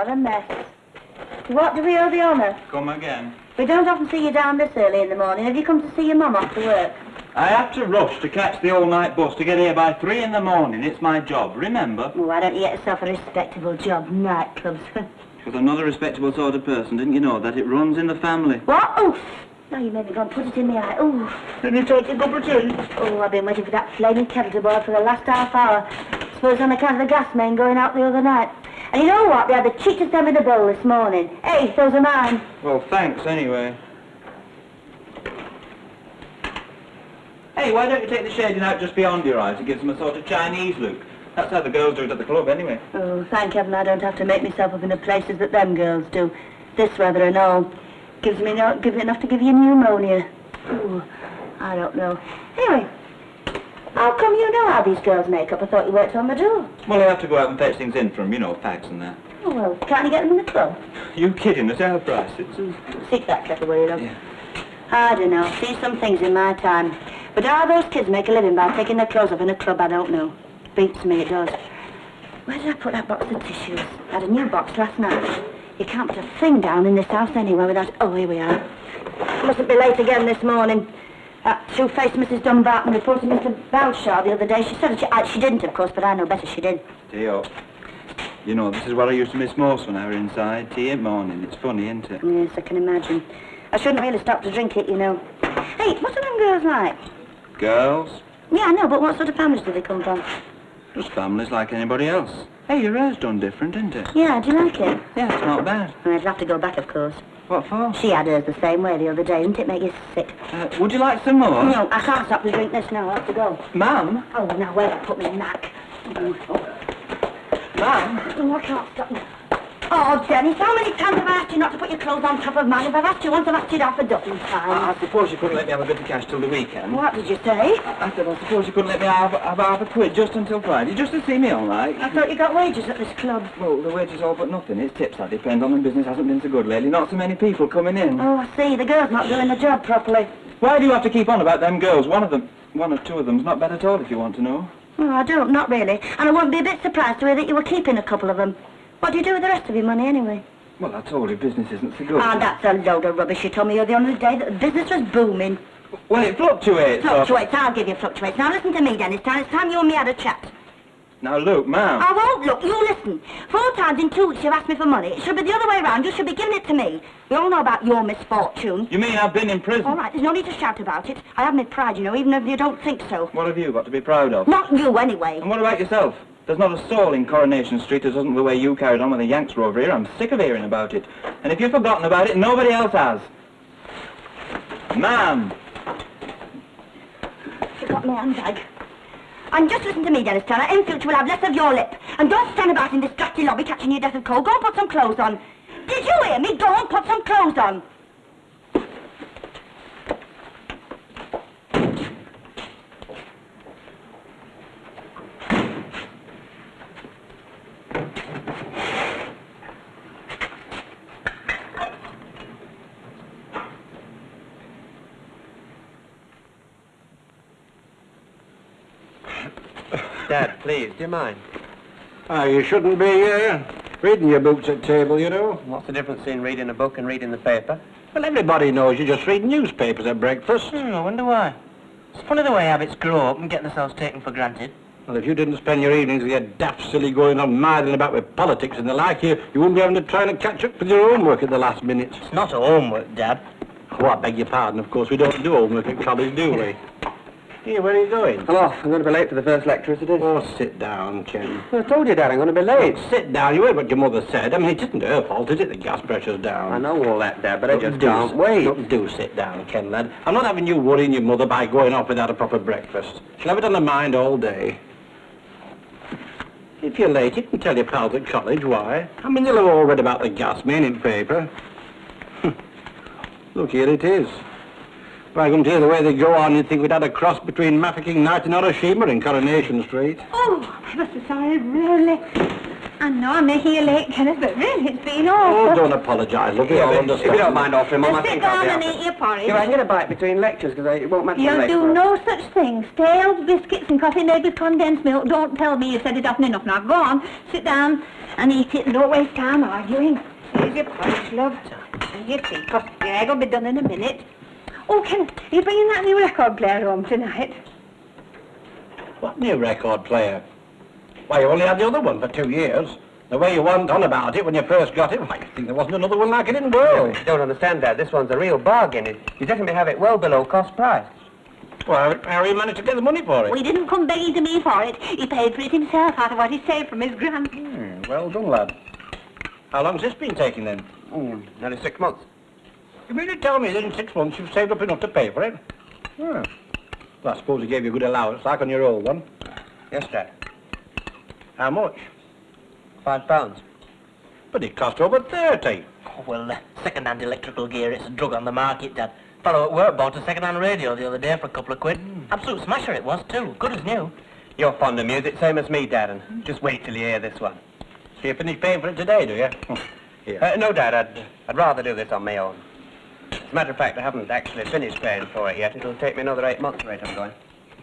what a mess. What do we owe the honour? Come again. We don't often see you down this early in the morning. Have you come to see your mum after work? I had to rush to catch the all-night bus to get here by 3 in the morning. It's my job, remember? Well, why don't you get yourself a respectable job, nightclubs? Because I'm not a respectable sort of person, didn't you know that? It runs in the family. What? Oof! Now you made me go and put it in the eye. Ooh. Did you take a cup of tea? Oh, I've been waiting for that flaming kettle to boil for the last half hour. Suppose on account of the gas main going out the other night. And you know what? They had the cheek to send me the bill this morning. Hey, those are mine. Well, thanks anyway. Hey, why don't you take the shading out just beyond your eyes? It gives them a sort of Chinese look. That's how the girls do it at the club, anyway. Oh, thank heaven I don't have to make myself up in the places that them girls do. This weather and all. Gives me enough to give you pneumonia. Ooh, I don't know. Anyway, how come you know how these girls make up? I thought you worked on the door. Well, I have to go out and fetch things in from, you know, fags and that. Oh, well, can't you get them in the club? You kidding? It's our price. It's... Stick that kettle where you look. Yeah. I don't know. Seen some things in my time. But how those kids make a living by taking their clothes off in a club, I don't know. Beats me, it does. Where did I put that box of tissues? I had a new box last night. You can't put a thing down in this house anywhere without... Oh, here we are. Mustn't be late again this morning. That two-faced Mrs. Dumbarton reported Mr. Bouchard the other day. She said that she didn't, of course, but I know better she did. Tea up. You know, this is what I used to miss most when I were inside. Tea in morning. It's funny, isn't it? Yes, I can imagine. I shouldn't really stop to drink it, you know. Hey, what are them girls like? Girls? Yeah, I know, but what sort of families do they come from? Just families like anybody else. Hey, your hair's done different, isn't it? Yeah, do you like it? Yeah, it's not bad. I'd have to go back, of course. What for? She had hers the same way the other day. Didn't it make you sick? Would you like some more? No, I can't stop to drink this now. I'll have to go. Ma'am? Oh, now where have I put my knack? Ma'am? Oh, I can't stop now. Oh, Dennis, how many times have I asked you not to put your clothes on top of mine? If I've asked you once, I've asked you half a dozen times. I suppose you couldn't let me have a bit of cash till the weekend. What did you say? I said, I suppose you couldn't let me have half a quid just until Friday, just to see me all night. I thought you got wages at this club. Well, the wages all but nothing. It's tips that depend on, and business hasn't been so good lately. Not so many people coming in. Oh, I see. The girl's not doing the job properly. Why do you have to keep on about them girls? One or two of them's not bad at all, if you want to know. Oh, I don't, not really. And I wouldn't be a bit surprised to hear that you were keeping a couple of them. What do you do with the rest of your money, anyway? Well, I told you business isn't so good. Ah, that's a load of rubbish. You told me the other day that the business was booming. Well, it fluctuates. Fluctuates, I'll give you fluctuates. Now listen to me, Dennis. It's time you and me had a chat. Now look, ma'am. I won't look, you listen. 4 times in 2 weeks you've asked me for money. It should be the other way around. You should be giving it to me. We all know about your misfortune. You mean I've been in prison? All right, there's no need to shout about it. I have my pride, you know, even if you don't think so. What have you got to be proud of? Not you, anyway. And what about yourself? There's not a soul in Coronation Street that doesn't the way you carried on when the Yanks were over here. I'm sick of hearing about it. And if you've forgotten about it, nobody else has. Ma'am! She's got my handbag. And just listen to me, Dennis Turner. In future, we'll have less of your lip. And don't stand about in this drafty lobby catching your death of cold. Go and put some clothes on. Did you hear me? Go and put some clothes on. Dad, please, do you mind? You shouldn't be reading your books at table, you know. What's the difference between reading a book and reading the paper? Well, everybody knows you just read newspapers at breakfast. I wonder why. It's funny the way habits grow up and get themselves taken for granted. Well, if you didn't spend your evenings with your daft silly going on meddling about with politics and the like, you wouldn't be having to try to catch up with your homework at the last minute. It's not homework, Dad. Oh, I beg your pardon. Of course, we don't do homework at college, do we? Here, where are you going? I'm off. I'm going to be late for the first lecture as it is. Oh, sit down, Ken. I told you, Dad, I'm going to be late. Sit down. You heard what your mother said. I mean, it isn't her fault, is it? The gas pressure's down. I know all that, Dad, but I just can't wait. Look, do sit down, Ken, lad. I'm not having you worrying your mother by going off without a proper breakfast. She'll have it on her mind all day. If you're late, you can tell your pals at college why. I mean, they'll have all read about the gas main in paper. Look, here it is. If I come to hear the way they go on, you'd think we'd had a cross between Mafeking Knight and Hiroshima in Coronation Street. Oh, I'm ever so sorry, really. I know I'm making you late, Kenneth, but really it's been awful. Oh, don't apologise, love. We all understand. If you don't mind offering, Mum, I Sit think down I'll be and eat your porridge. Yeah, I can get a bite between lectures, because it won't matter. You'll do no such thing. Stale biscuits and coffee made with condensed milk. Don't tell me you said it often enough. Now go on, sit down and eat it and don't waste time arguing. Here's your porridge, love. And your tea, 'cause your egg will be done in a minute. Oh, Kenneth, are you bringing that new record player home tonight? What new record player? Why, you only had the other one for 2 years. The way you went on about it when you first got it, I think there wasn't another one like it in the world. You don't understand, Dad. This one's a real bargain. You definitely have it well below cost price. Well, how you managed to get the money for it? Well, he didn't come begging to me for it. He paid for it himself out of what he saved from his grand. Well done, lad. How long's this been taking, then? Nearly 6 months. You mean to tell me that in 6 months you've saved up enough to pay for it? Well, I suppose he gave you a good allowance, like on your old one. Yes, Dad. How much? £5. But it cost over 30. Oh, well, second-hand electrical gear, it's a drug on the market, Dad. Fellow at work bought a second-hand radio the other day for a couple of quid. Absolute smasher it was, too. Good as new. You're fond of music, same as me, Dad, and just wait till you hear this one. So you finished paying for it today, do you? Here. No, Dad, I'd rather do this on my own. As a matter of fact, I haven't actually finished paying for it yet. It'll take me another 8 months rate I'm going.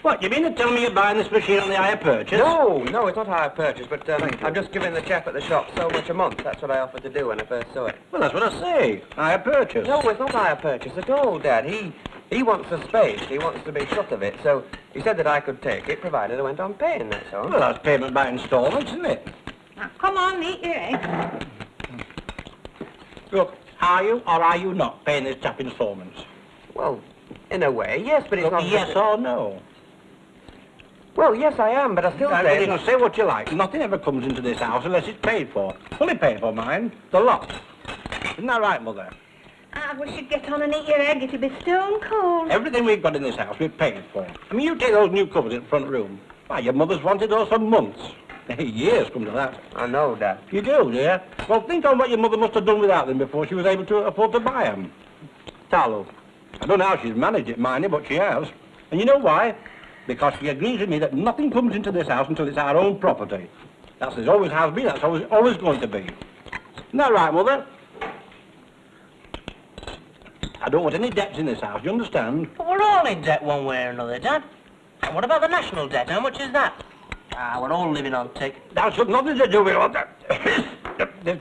What, you mean to tell me you're buying this machine on the hire purchase? No, it's not hire purchase, but I'm just giving the chap at the shop so much a month. That's what I offered to do when I first saw it. Well, that's what I say. Hire purchase. No, it's not hire purchase at all, Dad. He wants a space. He wants to be shut of it, so he said that I could take it, provided I went on paying, that's all. Well, that's payment by instalments, isn't it? Now, come on, eat your egg. Look, are you or are you not paying this chap instalments? Well, in a way, yes, but it's Look, not... yes or no? Well, yes, I am, but I still Now, say... you can say what you like. Nothing ever comes into this house unless it's paid for. Fully paid for, mind. The lot. Isn't that right, Mother? I wish you'd get on and eat your egg. It'll be stone cold. Everything we've got in this house, we've paid for. I mean, you take those new cupboards in the front room. Why, your mother's wanted those for months. Years come to that. I know, Dad. You do, you? Well, think on what your mother must have done without them before she was able to afford to buy them. Tallow. I don't know how she's managed it, mind you, but she has. And you know why? Because she agrees with me that nothing comes into this house until it's our own property. That's as it always has been, that's always going to be. Isn't that right, Mother? I don't want any debts in this house, you understand? But we're all in debt one way or another, Dad. And what about the national debt? How much is that? We're all living on tick. That's got nothing to do with all that. Is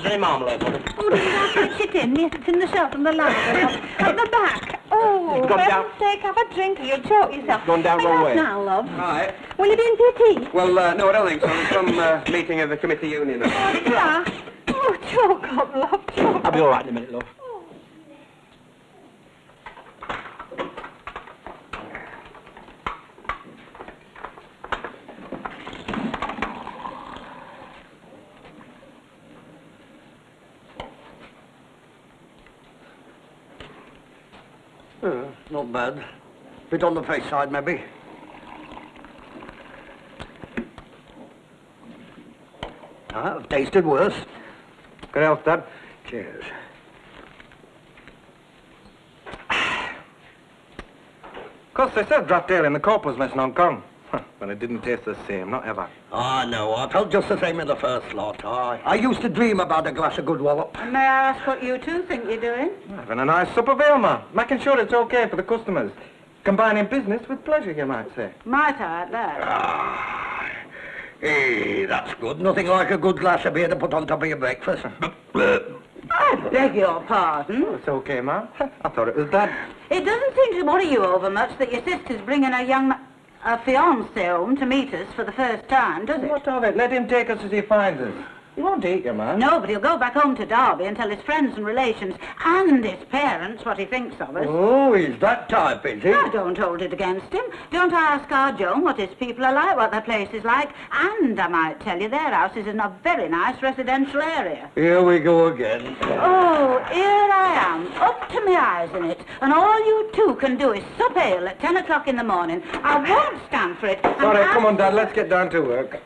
there any marmalade, Mother? Oh, did I fetch it in? Yes, it's in the shelf on the ladder. At the back. Oh, It's for gone down. heaven's sake, have a drink or you'll choke yourself. Gone down wrong way. Now, love. Right. Will you be in for your tea? Well, no, I don't think so. It's some meeting of the committee union. Yeah. Oh, choke up, love, choke I'll up. be all right in a minute, love. Not bad. Bit on the face side, maybe. I've tasted worse. Good health, Dad. Cheers. Of course, they said draft ale in the corporal's mess in Hong Kong. But it didn't taste the same, not ever. Ah, no, I felt just the same in the first lot. I used to dream about a glass of good wallop. May I ask what you two think you're doing? Having a nice sup of ale, ma. Making sure it's okay for the customers. Combining business with pleasure, you might say. Might I, at that? Ah, hey, that's good. Nothing like a good glass of beer to put on top of your breakfast. I beg your pardon. Oh, it's okay, ma. I thought it was bad. It doesn't seem to worry you over much that your sister's bringing a fiancé home to meet us for the first time, does it? What of it? Let him take us as he finds us. He won't eat you, man. No, but he'll go back home to Derby and tell his friends and relations and his parents what he thinks of us. Oh, he's that type, is he? I don't hold it against him. Don't I ask our Joan what his people are like, what their place is like, and I might tell you their house is in a very nice residential area. Here we go again. Oh, here I am, up to my eyes in it, and all you two can do is sup ale at 10 o'clock in the morning. I won't stand for it. Sorry, come on, Dad, let's get down to work.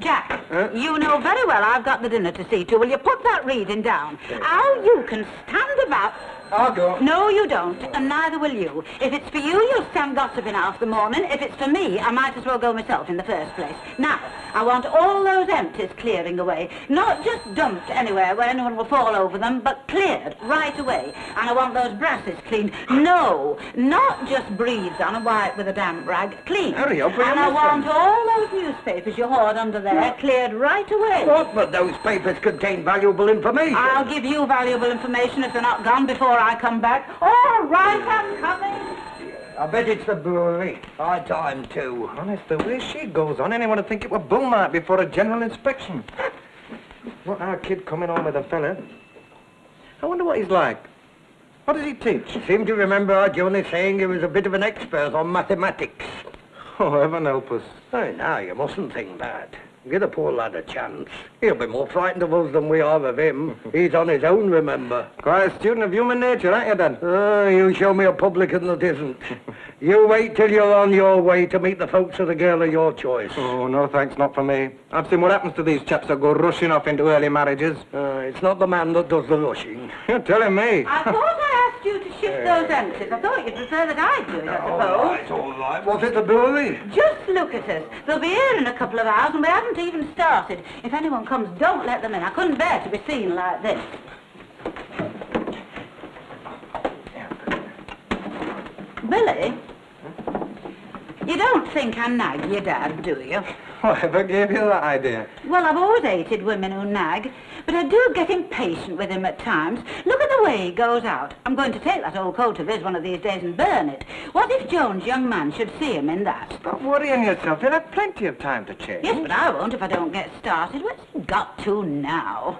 Jack, you know very well I've got the dinner to see to. Will you put that reading down? How you can stand about... I'll go. No, you don't, and neither will you. If it's for you, you'll stand gossiping half the morning. If it's for me, I might as well go myself in the first place. Now, I want all those empties clearing away. Not just dumped anywhere where anyone will fall over them, but cleared right away. And I want those brasses cleaned. No, not just breathed on and wiped with a damp rag. Clean. Hurry up, and I want all those newspapers you hoard under there cleared right away. What? But those papers contain valuable information. I'll give you valuable information if they're not gone before I come back. All right, I'm coming. I bet it's the brewery. High time, too. Honest, the way she goes on, anyone would think it were bull-marked before a general inspection. What, our kid coming on with a fella? I wonder what he's like. What does he teach? I seem to remember our Johnny saying he was a bit of an expert on mathematics. Oh, heaven help us. Oh, now, you mustn't think that. Give the poor lad a chance. He'll be more frightened of us than we are of him. He's on his own, remember. Quite a student of human nature, aren't you, Dad? You show me a publican that isn't. You wait till you're on your way to meet the folks of the girl of your choice. Oh, no thanks, not for me. I've seen what happens to these chaps that go rushing off into early marriages. It's not the man that does the rushing. You're telling me. I thought I asked you to shift those empties. I thought you'd prefer that I do it, I suppose. All right. Was it the brewery? Just look at us. They'll be here in a couple of hours and we haven't even started. If anyone comes, don't let them in. I couldn't bear to be seen like this. Billy? You don't think I nag your dad, do you? Whatever gave you that idea? Well, I've always hated women who nag, but I do get impatient with him at times. Look at the way he goes out. I'm going to take that old coat of his one of these days and burn it. What if Joan's young man should see him in that? Stop worrying yourself. You'll have plenty of time to change. Yes, but I won't if I don't get started. What's he got to now?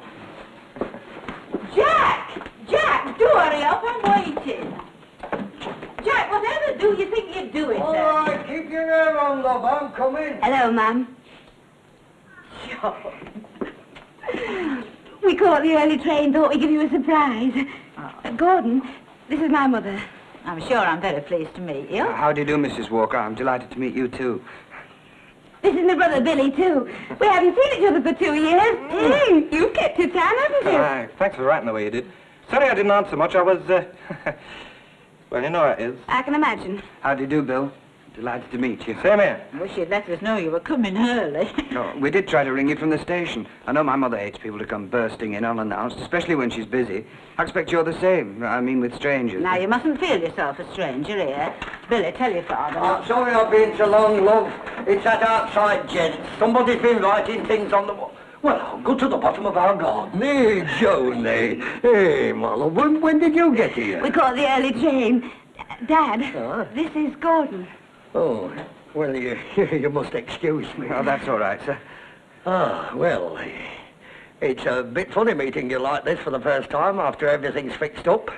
Jack! Jack, do hurry up. I'm waiting. Jack, whatever do you think you're doing, All sir? right, keep your hair on, love. I'm coming. Hello, ma'am. Sure. We caught the early train, thought we'd give you a surprise. Gordon, this is my mother. I'm sure I'm very pleased to meet you. How do you do, Mrs. Walker? I'm delighted to meet you, too. This is my brother Billy, too. We haven't seen each other for 2 years. You've kept your tan, haven't you? Aye, thanks for writing the way you did. Sorry I didn't answer much. I was, well, you know how it is. I can imagine. How do you do, Bill? Delighted to meet you. Same here. Wish you'd let us know you were coming early. No, we did try to ring you from the station. I know my mother hates people to come bursting in unannounced, especially when she's busy. I expect you're the same. I mean, with strangers. Now, you mustn't feel yourself a stranger here. Billy, tell your father. I'm sorry I've been so long, love. It's that outside gent. Somebody's been writing things on the wall. Well, I'll go to the bottom of our garden. Hey, Joan, Hey, my love, when did you get here? We caught the early train. Dad, this is Gordon. Oh, well, you must excuse me. Oh, that's all right, sir. Well, it's a bit funny meeting you like this for the first time after everything's fixed up.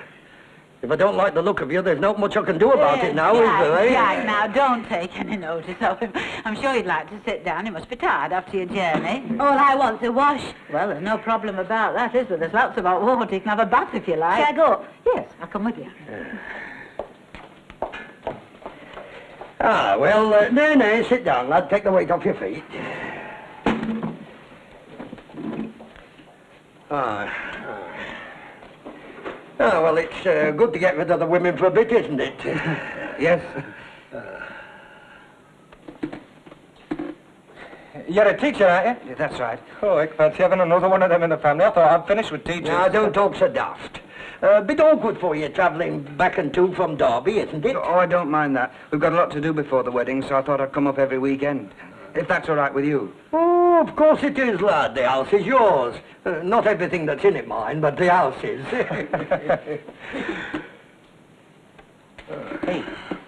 If I don't like the look of you, there's not much I can do about it now, Jack, is there, eh? Jack, now, don't take any notice of him. I'm sure you'd like to sit down. You must be tired after your journey. All I want's a wash. Well, there's no problem about that, is there? There's lots of hot water. You can have a bath if you like. Shall I go? Yes, I'll come with you. Well, no, sit down, lad. Take the weight off your feet. Well, it's good to get rid of the women for a bit, isn't it? Yes. You're a teacher, aren't you? Yeah, that's right. Oh, I fancy having another one of them in the family. I thought I'd finished with teachers. Now, don't talk so daft. A bit awkward for you travelling back and to from Derby, isn't it? Oh, I don't mind that. We've got a lot to do before the wedding, so I thought I'd come up every weekend. If that's all right with you. Oh, of course it is, lad. The house is yours. Not everything that's in it mine, but the house is. Hey,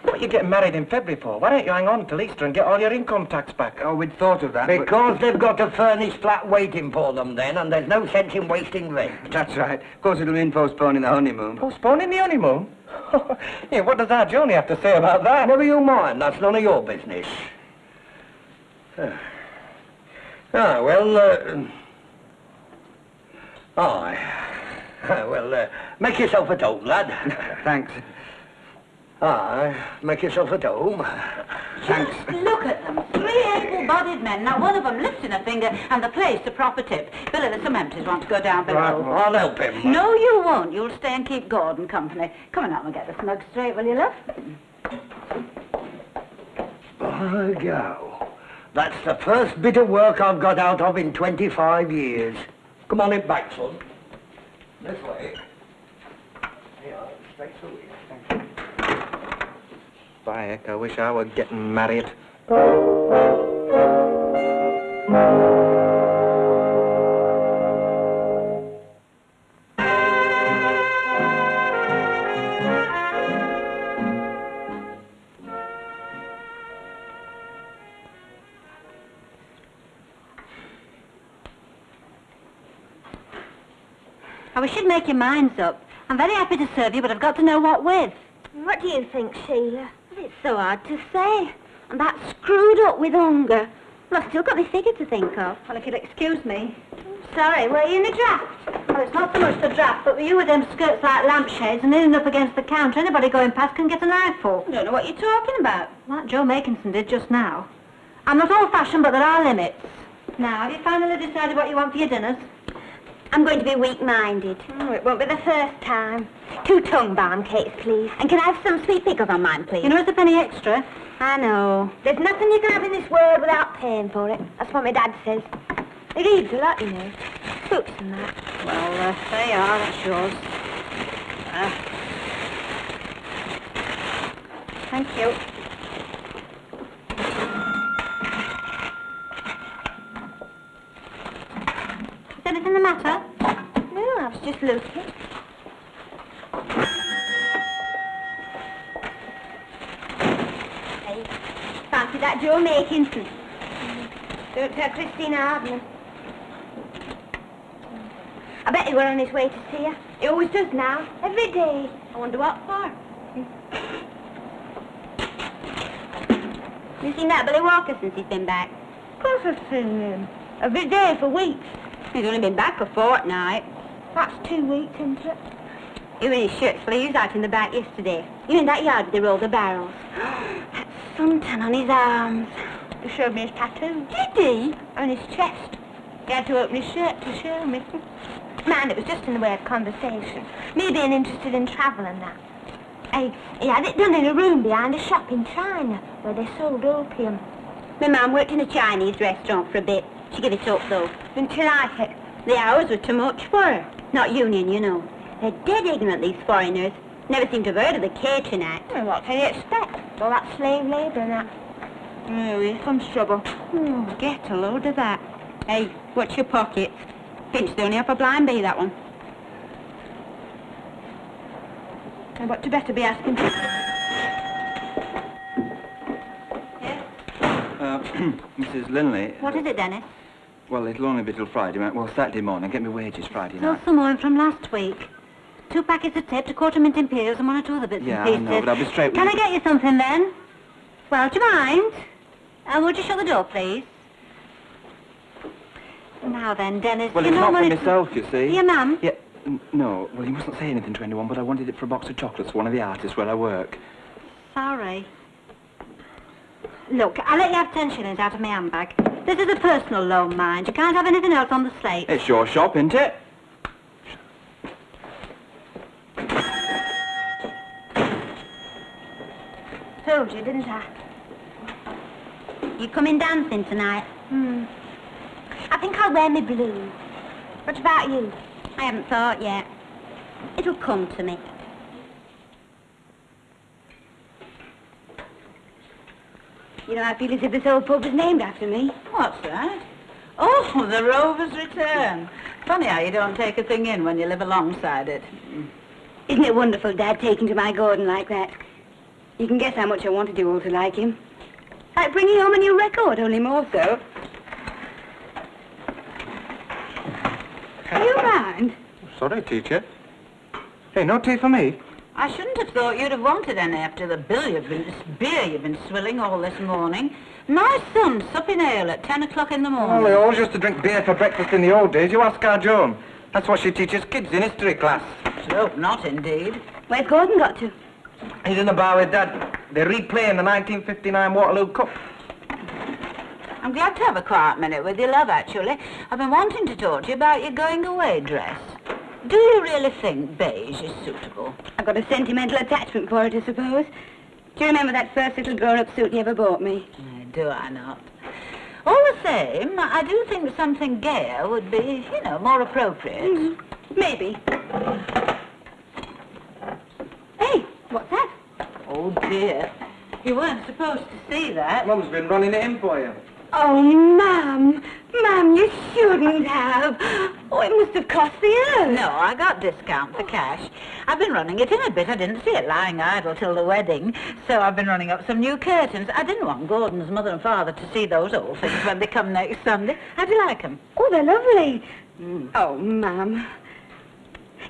what are you getting married in February for? Why don't you hang on till Easter and get all your income tax back? Oh, we'd thought of that, Because they've got a furnished flat waiting for them then, and there's no sense in wasting rent. That's right. Of course, it'll mean postponing the honeymoon. Postponing the honeymoon? Yeah, what does our Joni have to say about that? Never you mind. That's none of your business. Make yourself at home, lad. Thanks. Make yourself at home. Thanks. Look at them. Three able-bodied men, not one of them lifting a finger, and the place a proper tip. Billy, there's some empties want to go down below. Right, well, I'll help him. No, you won't. You'll stay and keep Gordon company. Come on out and get the snug straight, will you, love? By go. That's the first bit of work I've got out of in 25 years. Come on in back, son. This way. Yeah, straight through here. Thank you. By heck, I wish I were getting married. We should make your minds up. I'm very happy to serve you, but I've got to know what with. What do you think, Sheila? It's so hard to say. I'm that screwed up with hunger. Well, I've still got my figure to think of. Well, if you'll excuse me. Sorry, were you in the draft? Well, it's not so much the draft, but were you with them skirts like lampshades and leaning up against the counter? Anybody going past can get an eyeful. I don't know what you're talking about. Like Joe Makinson did just now. I'm not old-fashioned, but there are limits. Now, have you finally decided what you want for your dinners? I'm going to be weak-minded. Oh, it won't be the first time. 2 tongue balm cakes, please. And can I have some sweet pickles on mine, please? You know it's a penny extra. I know. There's nothing you can have in this world without paying for it. That's what my dad says. He reads a lot, you know. Books and that. Well, there you are. That's yours. Thank you. Is anything the matter? No, I was just looking. Hey, fancy that Joe Makinson. Don't tell Christine Hardman. I bet he were on his way to see her. He always does now, every day. I wonder what for. You seen that Billy Walker since he's been back? Of course I've seen him. Every day for weeks. He's only been back a fortnight. That's 2 weeks, isn't it? He was in his shirt sleeves out in the back yesterday. You know in that yard where they roll the barrels. That suntan on his arms. He showed me his tattoo. Did he? On his chest. He had to open his shirt to show me. Man, it was just in the way of conversation. Me being interested in travel and that. He had it done in a room behind a shop in China where they sold opium. My mum worked in a Chinese restaurant for a bit. She gave it up, though. Didn't she like it? The hours were too much for her. Not union, you know. They're dead ignorant, these foreigners. Never seem to have heard of the Catering Act. Well, what can you expect? All that slave labour and that. Oh, here comes trouble. Oh, get a load of that. Hey, watch your pockets. Pinched the only up a blind bee, that one. And what you better be asking for? Mrs. Linley. What is it, Dennis? Well, it'll only be till Friday. Well, Saturday morning. Get me wages Friday Still night. some more from last week. 2 packets of tips, a quarter mint imperials, and 1 or 2 other bits Yeah, and pieces. I know, but I'll be straight with Can you. I get you something then? Well, do you mind? Would you shut the door, please? Now then, Dennis, Well, you it's know not for what myself, you see. Your mum? Yeah, no. Well, you mustn't say anything to anyone, but I wanted it for a box of chocolates for one of the artists where I work. Sorry. Look, I'll let you have 10 shillings out of my handbag. This is a personal loan, mind. You can't have anything else on the slate. It's your shop, isn't it? Told you, didn't I? You coming dancing tonight? I think I'll wear my blue. What about you? I haven't thought yet. It'll come to me. You know, I feel as if this old pub was named after me. What's that? Oh, the Rover's Return. Funny how you don't take a thing in when you live alongside it. Isn't it wonderful, Dad, taking to my Gordon like that? You can guess how much I wanted you all to like him. Like bringing home a new record, only more so. Do you mind? Sorry, teacher. Hey, no tea for me? I shouldn't have thought you'd have wanted any after the beer you've been swilling all this morning. My son's supping ale at 10 o'clock in the morning. Well, they always used to drink beer for breakfast in the old days. You ask our Joan. That's what she teaches kids in history class. I hope not, indeed. Where's Gordon got to? He's in the bar with Dad. They're replaying the 1959 Waterloo Cup. I'm glad to have a quiet minute with you, love, actually. I've been wanting to talk to you about your going-away dress. Do you really think beige is suitable? I've got a sentimental attachment for it, I suppose. Do you remember that first little grown-up suit you ever bought me? Do I not? All the same, I do think something gayer would be, you know, more appropriate. Maybe. Hey, what's that? Oh, dear. You weren't supposed to see that. Mum's been running it in for you. Oh, Mum. Mum, you shouldn't have. Oh, it must have cost the earth. No, I got discount for cash. I've been running it in a bit. I didn't see it lying idle till the wedding, so I've been running up some new curtains. I didn't want Gordon's mother and father to see those old things when they come next Sunday. How do you like them? Oh, they're lovely. Oh, Mum.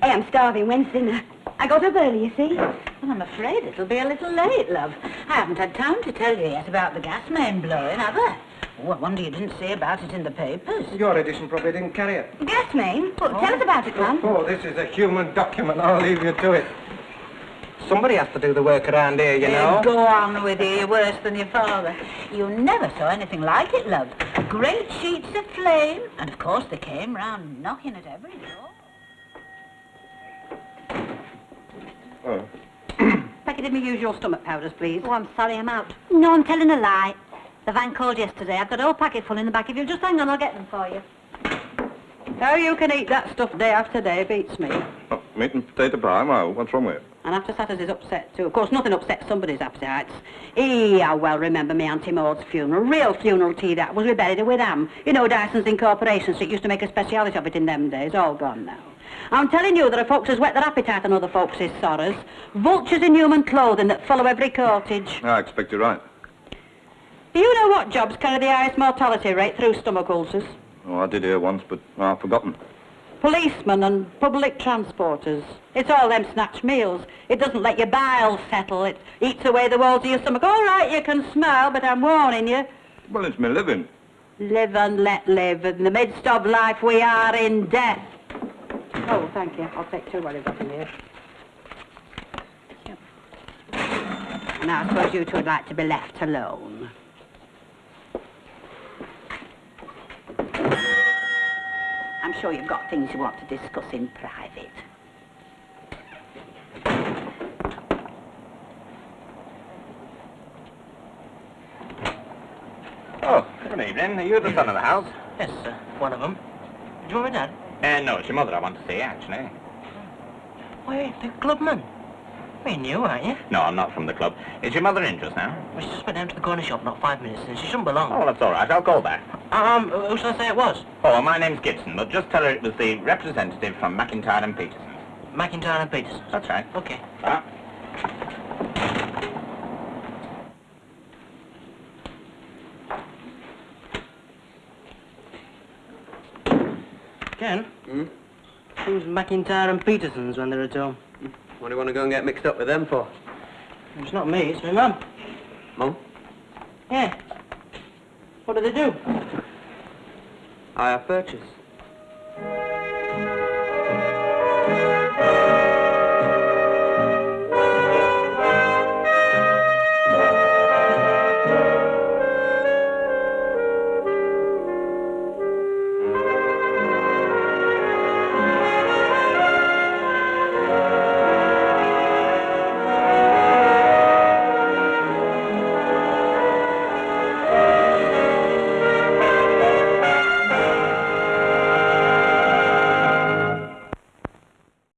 Hey, I'm starving. When's dinner? I got up early, you see. Well, I'm afraid it'll be a little late, love. I haven't had time to tell you yet about the gas main blowing, have I? Oh, I wonder you didn't see about it in the papers. Your edition probably didn't carry it. Gas main? Well, tell us about it, Mum. Oh, this is a human document. I'll leave you to it. Somebody has to do the work around here, you know. Go on with you. You're worse than your father. You never saw anything like it, love. Great sheets of flame. And, of course, they came round knocking at every door. Oh. Packet of me usual stomach powders, please. Oh, I'm sorry, I'm out. No, I'm telling a lie. The van called yesterday. I've got a whole packet full in the back. If you'll just hang on, I'll get them for you. How you can eat that stuff day after day beats me. Oh, meat and potato pie? Well, what's wrong with it? And after Saturday's upset, too. Of course, nothing upsets somebody's appetites. I well remember me Auntie Maud's funeral. Real funeral tea, that was. We buried her with ham. You know, Dyson's Incorporation Street used to make a speciality of it in them days. All gone now. I'm telling you, there are folks as whet their appetite than other folks' sorrows. Vultures in human clothing that follow every cottage. I expect you're right. Do you know what jobs carry the highest mortality rate through stomach ulcers? Oh, I did hear once, but I've forgotten. Policemen and public transporters. It's all them snatch meals. It doesn't let your bile settle. It eats away the walls of your stomach. All right, you can smile, but I'm warning you. Well, it's me living. Live and let live. In the midst of life, we are in death. Oh, thank you. I'll take two while you've got in here. Now, I suppose you two would like to be left alone. I'm sure you've got things you want to discuss in private. Oh, good evening. Are you the son of the house? Yes, one of them. Do you want me, Dad? No, it's your mother I want to see, actually. Wait, the clubman. Well, you're new, aren't you? No, I'm not from the club. Is your mother in just now? Well, she just went down to the corner shop not 5 minutes, and she shouldn't be long. Oh, well, that's all right. I'll call back. Who shall I say it was? Oh, well, my name's Gibson, but just tell her it was the representative from McIntyre and Peterson. McIntyre and Peterson. That's right. Okay. Ken? Who's McIntyre and Peterson's when they're at home? What do you want to go and get mixed up with them for? It's not me, it's my mum. Mum? Yeah. What do they do? I have purchase.